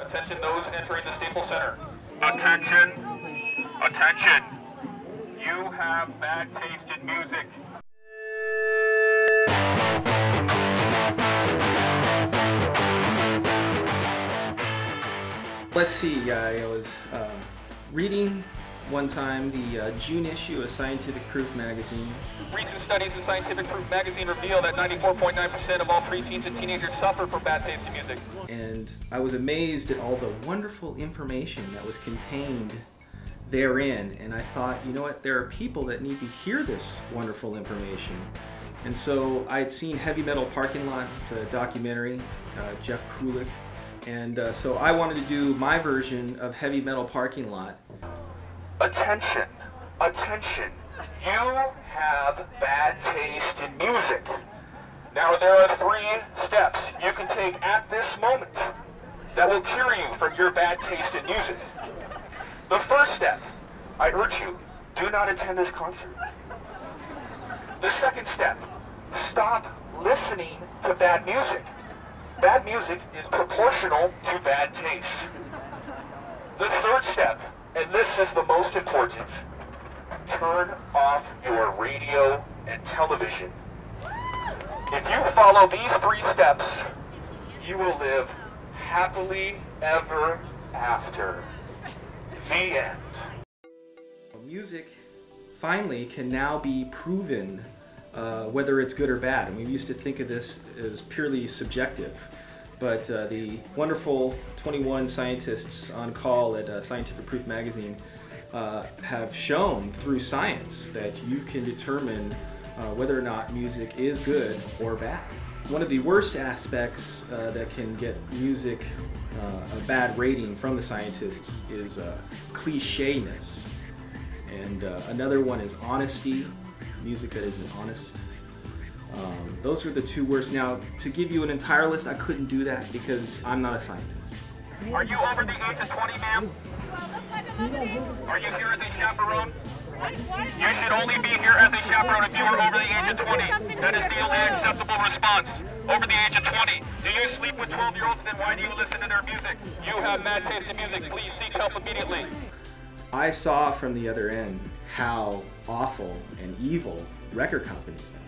Attention those entering the Staples Center. Attention. Attention. You have bad taste in music. Let's see, I was reading one time the June issue of Scientific Proof magazine. Recent studies in Scientific Proof magazine reveal that 94.9% of all preteens and teenagers suffer from bad taste in music. And I was amazed at all the wonderful information that was contained therein. And I thought, you know what, there are people that need to hear this wonderful information. And so I'd seen Heavy Metal Parking Lot, it's a documentary, Jeff Kulik. And so I wanted to do my version of Heavy Metal Parking Lot. Attention, attention, you have bad taste in music. Now there are 3 steps you can take at this moment that will cure you from your bad taste in music. The first step, I urge you, do not attend this concert. The second step, stop listening to bad music. Bad music is proportional to bad taste. The third step, and this is the most important, turn off your radio and television. If you follow these 3 steps, you will live happily ever after. The end. Music finally can now be proven whether it's good or bad. And we used to think of this as purely subjective. But the wonderful 21 scientists on call at Scientific Proof magazine have shown through science that you can determine whether or not music is good or bad. One of the worst aspects that can get music a bad rating from the scientists is clichéness. And another one is honesty, music that isn't honest. Those are the 2 worst. Now, to give you an entire list, I couldn't do that because I'm not a scientist. Are you over the age of 20, ma'am? Are you here as a chaperone? You should only be here as a chaperone if you are over the age of 20. That is the only acceptable response. Over the age of 20. Do you sleep with 12-year-olds? Then why do you listen to their music? You have bad taste in music. Please seek help immediately. I saw from the other end how awful and evil record companies are.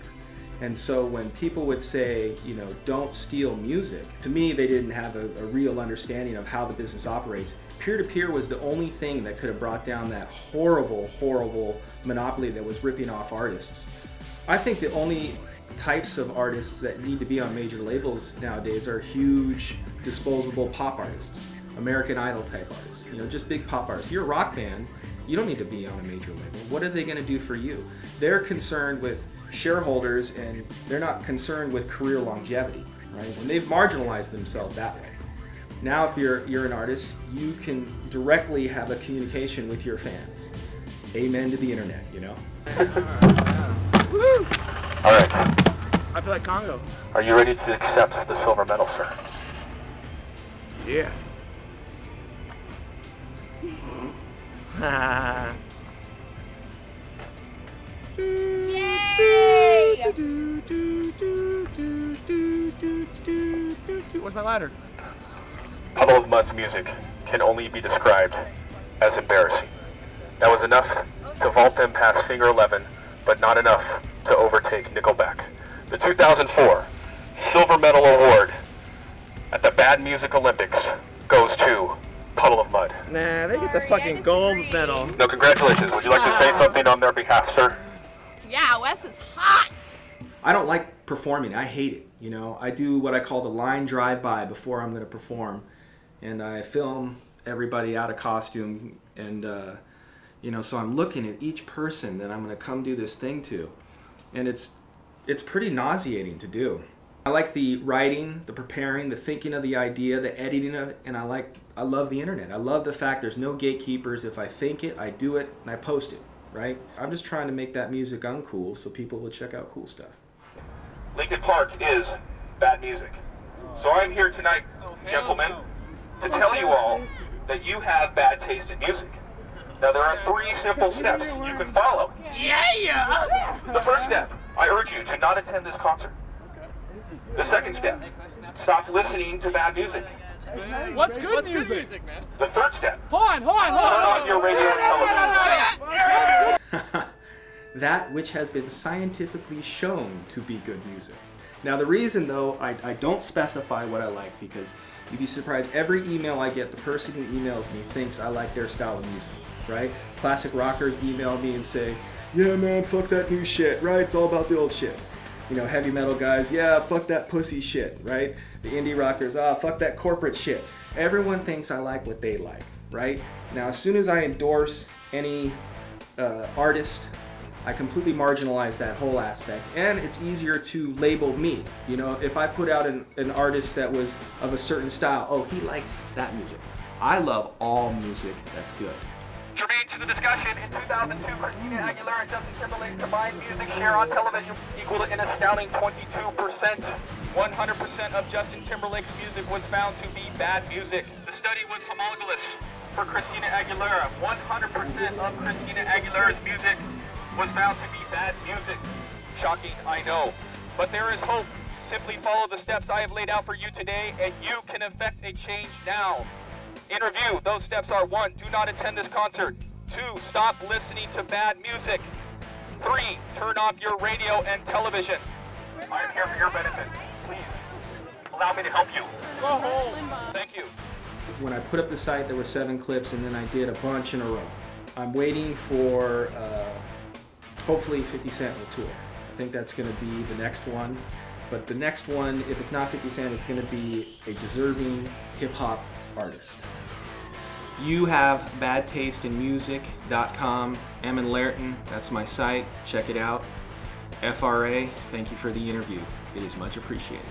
And so when people would say, you know, don't steal music, to me they didn't have a real understanding of how the business operates. Peer-to-peer was the only thing that could have brought down that horrible, horrible monopoly that was ripping off artists. I think the only types of artists that need to be on major labels nowadays are huge, disposable pop artists, American Idol type artists, you know, just big pop artists. You're a rock band, you don't need to be on a major label. What are they going to do for you? They're concerned with shareholders and they're not concerned with career longevity, right? And they've marginalized themselves that way. Now if you're an artist, you can directly have a communication with your fans. Amen to the internet, you know? Woo! All right. I feel like Congo. Are you ready to accept the silver medal, sir? Yeah. Where's my ladder? Puddle of Mud's music can only be described as embarrassing. That was enough to vault them past Finger 11, but not enough to overtake Nickelback. The 2004 Silver Medal Award at the Bad Music Olympics goes to Puddle of Mud. Nah, they get the fucking gold medal. No, congratulations. Would you like to say something on their behalf, sir? Yeah, Wes is hot. I don't like performing. I hate it. You know, I do what I call the line drive-by before I'm going to perform, and I film everybody out of costume, and you know, so I'm looking at each person that I'm going to come do this thing to, and it's pretty nauseating to do. I like the writing, the preparing, the thinking of the idea, the editing of it, and I love the internet. I love the fact there's no gatekeepers. If I think it, I do it, and I post it, right? I'm just trying to make that music uncool so people will check out cool stuff. Linkin Park is bad music. So I'm here tonight, gentlemen, to tell you all that you have bad taste in music. Now there are 3 simple steps you can follow. Yeah! The first step, I urge you to not attend this concert. The second step, stop listening to bad music. What's good music? man? The third step. Hold on. Turn on your radio and television. That which has been scientifically shown to be good music. Now the reason though, I don't specify what I like, because you'd be surprised, every email I get, the person who emails me thinks I like their style of music, right? Classic rockers email me and say, yeah man, fuck that new shit, right? It's all about the old shit. You know, heavy metal guys, yeah, fuck that pussy shit, right? The indie rockers, fuck that corporate shit. Everyone thinks I like what they like, right? Now, as soon as I endorse any artist, I completely marginalize that whole aspect, and it's easier to label me. You know, if I put out an artist that was of a certain style, oh, he likes that music. I love all music that's good. Germane to the discussion, in 2002, Christina Aguilera and Justin Timberlake's combined music share on television equaled an astounding 22%. 100% of Justin Timberlake's music was found to be bad music. The study was homologous for Christina Aguilera. 100% of Christina Aguilera's music was found to be bad music. Shocking, I know. But there is hope. Simply follow the steps I have laid out for you today, and you can effect a change now. In review, those steps are: 1, do not attend this concert. 2, stop listening to bad music. 3, turn off your radio and television. I am here for your benefit. Please, allow me to help you. Go home. Thank you. When I put up the site, there were 7 clips, and then I did a bunch in a row. I'm waiting for, hopefully 50 Cent will tour. I think that's gonna be the next one. But the next one, if it's not 50 Cent, it's gonna be a deserving hip-hop artist. You have badtasteinmusic.com. Eman Laerton, that's my site. Check it out. FRA, thank you for the interview. It is much appreciated.